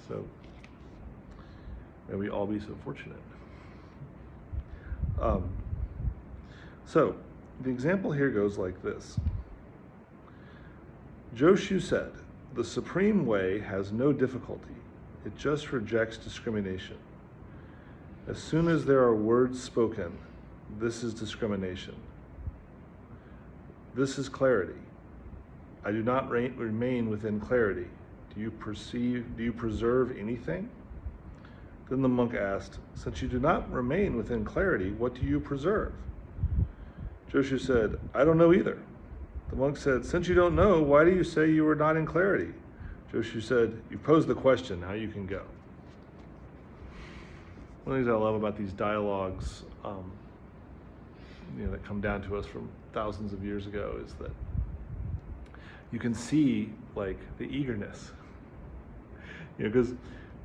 So may we all be so fortunate. So the example here goes like this. Joshu said, "The supreme way has no difficulty. It just rejects discrimination. As soon as there are words spoken, this is discrimination. This is clarity. I do not remain within clarity. Do you preserve anything?" Then the monk asked, "Since you do not remain within clarity, what do you preserve?" Joshu said, "I don't know either." The monk said, "Since you don't know, why do you say you are not in clarity?" Joshu said, "You posed the question, now you can go." One of the things I love about these dialogues that come down to us from thousands of years ago is that you can see like the eagerness. Because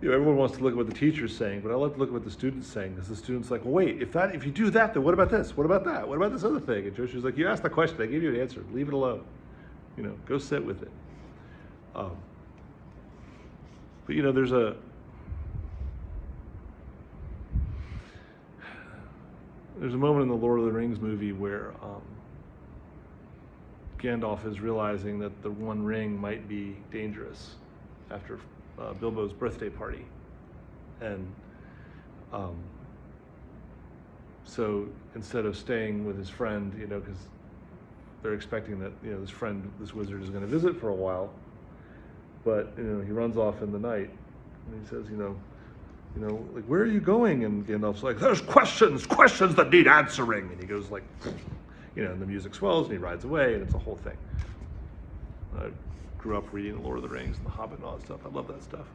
everyone wants to look at what the teacher's saying, but I like to look at what the student's saying, because the student's like, well, wait, if you do that, then what about this? What about that? What about this other thing? And Joshu's like, you asked the question, I gave you an answer, leave it alone. Go sit with it. But there's a moment in the Lord of the Rings movie where Gandalf is realizing that the One Ring might be dangerous after Bilbo's birthday party, and so instead of staying with his friend, because they're expecting that this wizard is going to visit for a while, but he runs off in the night, and he says, like, where are you going? And Gandalf's like, there's questions that need answering, and he goes like, and the music swells, and he rides away, and it's a whole thing. I grew up reading The Lord of the Rings and The Hobbit and all that stuff. I love that stuff.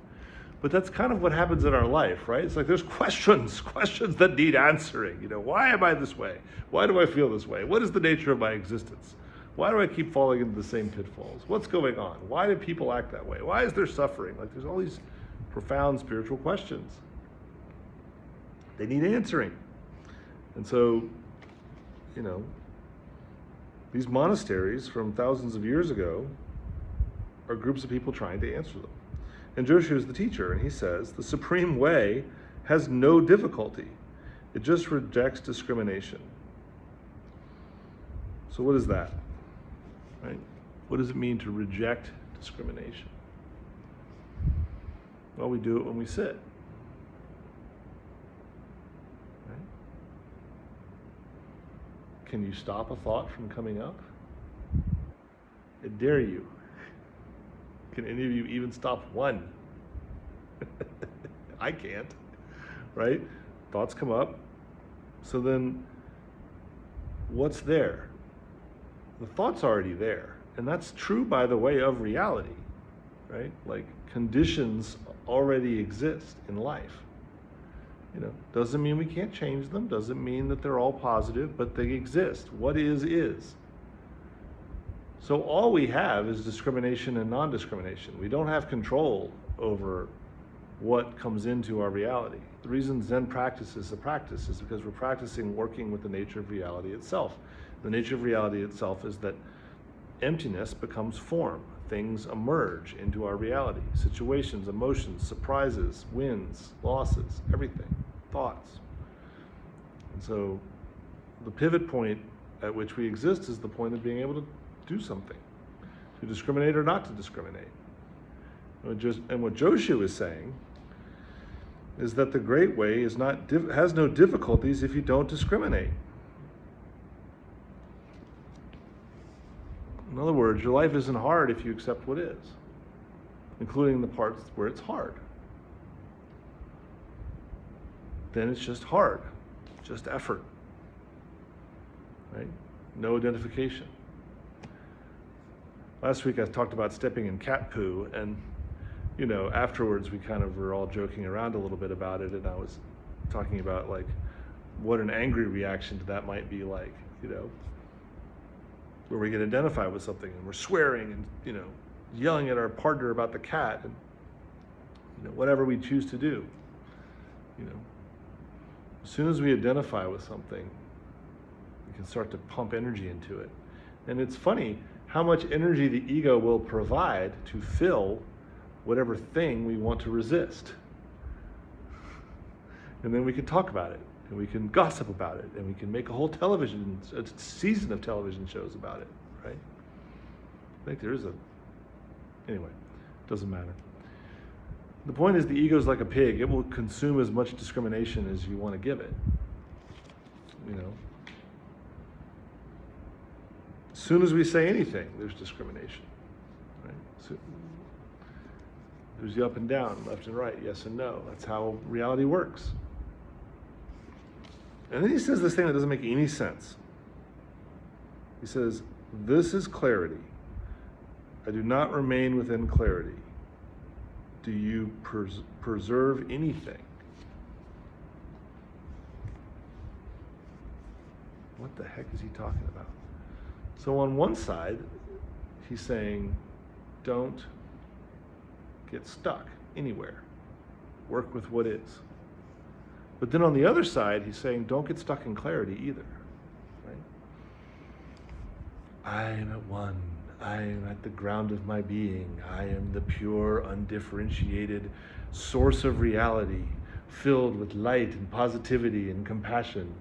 But that's kind of what happens in our life, right? It's like there's questions that need answering. Why am I this way? Why do I feel this way? What is the nature of my existence? Why do I keep falling into the same pitfalls? What's going on? Why do people act that way? Why is there suffering? Like, there's all these profound spiritual questions. They need answering. And so, these monasteries from thousands of years ago are groups of people trying to answer them. And Joshu is the teacher, and he says, the supreme way has no difficulty. It just rejects discrimination. So what is that? Right? What does it mean to reject discrimination? Well, we do it when we sit. Right? Can you stop a thought from coming up? I dare you. Can any of you even stop one? I can't, right? Thoughts come up. So then, what's there? The thought's already there. And that's true, by the way, of reality, right? Like, conditions already exist in life. Doesn't mean we can't change them, doesn't mean that they're all positive, but they exist. What is. So all we have is discrimination and non-discrimination. We don't have control over what comes into our reality. The reason Zen practice is a practice is because we're practicing working with the nature of reality itself. The nature of reality itself is that emptiness becomes form. Things emerge into our reality. Situations, emotions, surprises, wins, losses, everything, thoughts. And so the pivot point at which we exist is the point of being able to do something, to discriminate or not to discriminate. And what Joshu is saying is that the great way has no difficulties if you don't discriminate. In other words, your life isn't hard if you accept what is, including the parts where it's hard. Then it's just hard, just effort, right? No identification. Last week I talked about stepping in cat poo, and afterwards we kind of were all joking around a little bit about it, and I was talking about like what an angry reaction to that might be like, where we get identified with something and we're swearing and yelling at our partner about the cat, and whatever we choose to do. As soon as we identify with something, we can start to pump energy into it. And it's funny how much energy the ego will provide to fill whatever thing we want to resist. And then we can talk about it, and we can gossip about it, and we can make a season of television shows about it, right? I think there is anyway, doesn't matter. The point is the ego is like a pig. It will consume as much discrimination as you want to give it. As soon as we say anything, there's discrimination, right? So there's the up and down, left and right, yes and no. That's how reality works. And then he says this thing that doesn't make any sense. He says, this is clarity. I do not remain within clarity. Do you preserve anything? What the heck is he talking about? So on one side, he's saying, don't get stuck anywhere. Work with what is. But then on the other side, he's saying, don't get stuck in clarity either. Right? I am at one. I am at the ground of my being. I am the pure, undifferentiated source of reality, filled with light and positivity and compassion.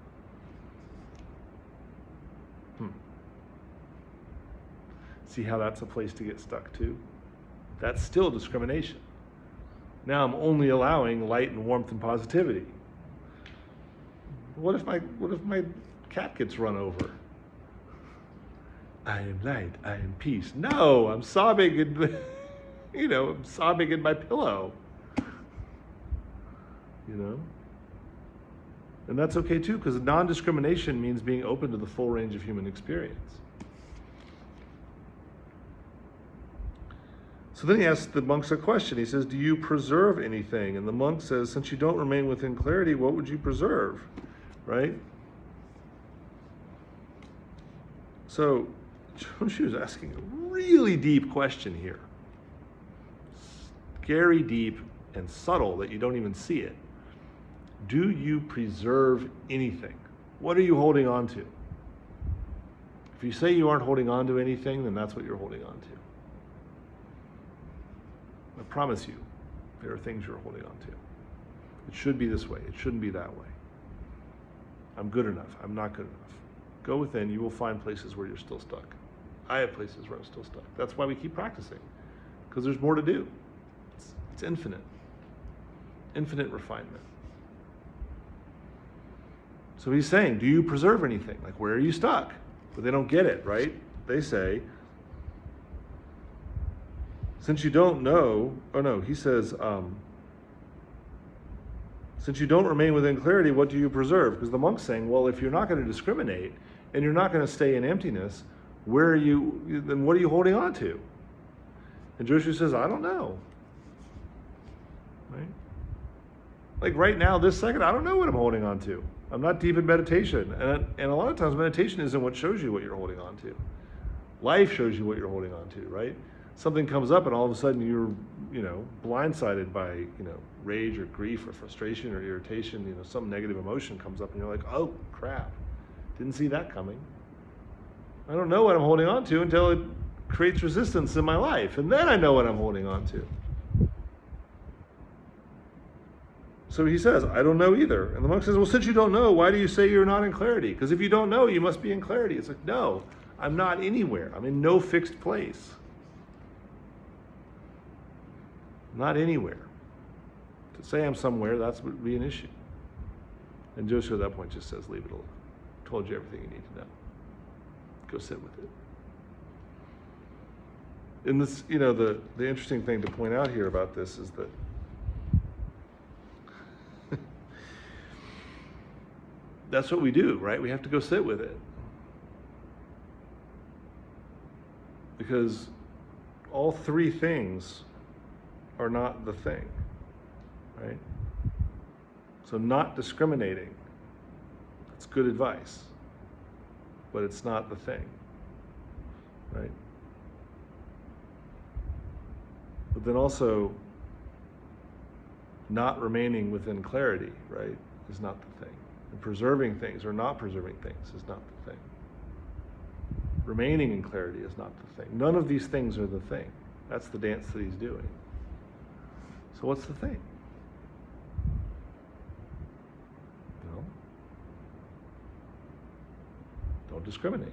See how that's a place to get stuck too? That's still discrimination. Now I'm only allowing light and warmth and positivity. What if my cat gets run over? I am light, I am peace. No, I'm sobbing I'm sobbing in my pillow. And that's okay too, because non-discrimination means being open to the full range of human experience. So then he asks the monks a question. He says, do you preserve anything? And the monk says, since you don't remain within clarity, what would you preserve? Right? So Joshu is asking a really deep question here. Scary deep and subtle that you don't even see it. Do you preserve anything? What are you holding on to? If you say you aren't holding on to anything, then that's what you're holding on to. I promise you, there are things you're holding on to. It should be this way. It shouldn't be that way. I'm good enough. I'm not good enough. Go within. You will find places where you're still stuck. I have places where I'm still stuck. That's why we keep practicing, because there's more to do. It's infinite. Infinite refinement. So he's saying, do you preserve anything? Like, where are you stuck? But they don't get it, right? They say, since you don't know, he says, since you don't remain within clarity, what do you preserve? Because the monk's saying, well, if you're not going to discriminate and you're not going to stay in emptiness, then what are you holding on to? And Joshu says, I don't know. Right? Like right now, this second, I don't know what I'm holding on to. I'm not deep in meditation. And a lot of times meditation isn't what shows you what you're holding on to. Life shows you what you're holding on to, right? Something comes up and all of a sudden you're, blindsided by, rage or grief or frustration or irritation, some negative emotion comes up and you're like, oh crap, didn't see that coming. I don't know what I'm holding on to until it creates resistance in my life. And then I know what I'm holding on to. So he says, I don't know either. And the monk says, well, since you don't know, why do you say you're not in clarity? Because if you don't know, you must be in clarity. It's like, no, I'm not anywhere. I'm in no fixed place. Not anywhere. To say I'm somewhere, that would be an issue. And Joshu at that point just says, leave it alone. Told you everything you need to know. Go sit with it. And this, the interesting thing to point out here about this is that that's what we do, right? We have to go sit with it. Because all three things are not the thing, right? So not discriminating, that's good advice, but it's not the thing, right? But then also not remaining within clarity, right, is not the thing. And preserving things or not preserving things is not the thing. Remaining in clarity is not the thing. None of these things are the thing. That's the dance that he's doing. So what's the thing? Well, don't discriminate.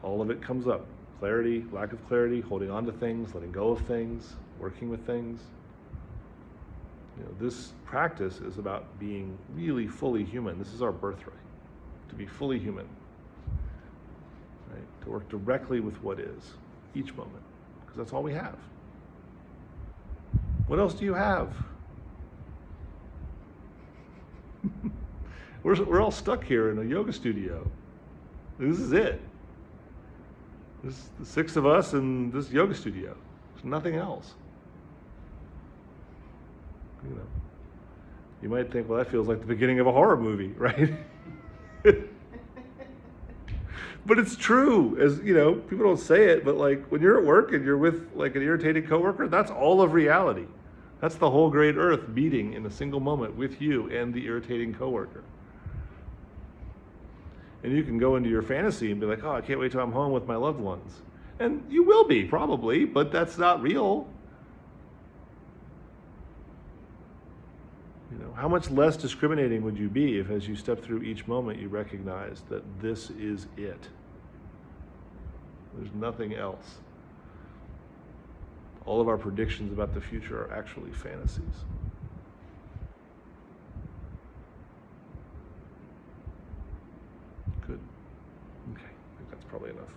All of it comes up. Clarity, lack of clarity, holding on to things, letting go of things, working with things. This practice is about being really fully human. This is our birthright, to be fully human, right? To work directly with what is, each moment, because that's all we have. What else do you have? We're all stuck here in a yoga studio. This is it. This is the 6 of us in this yoga studio. There's nothing else. You might think, well, that feels like the beginning of a horror movie, right? But it's true. As people don't say it, but like when you're at work and you're with like an irritating coworker, that's all of reality. That's the whole great earth beating in a single moment with you and the irritating coworker. And you can go into your fantasy and be like, oh, I can't wait till I'm home with my loved ones. And you will be, probably, but that's not real. How much less discriminating would you be if as you step through each moment you recognize that this is it? There's nothing else. All of our predictions about the future are actually fantasies. Good. Okay, I think that's probably enough.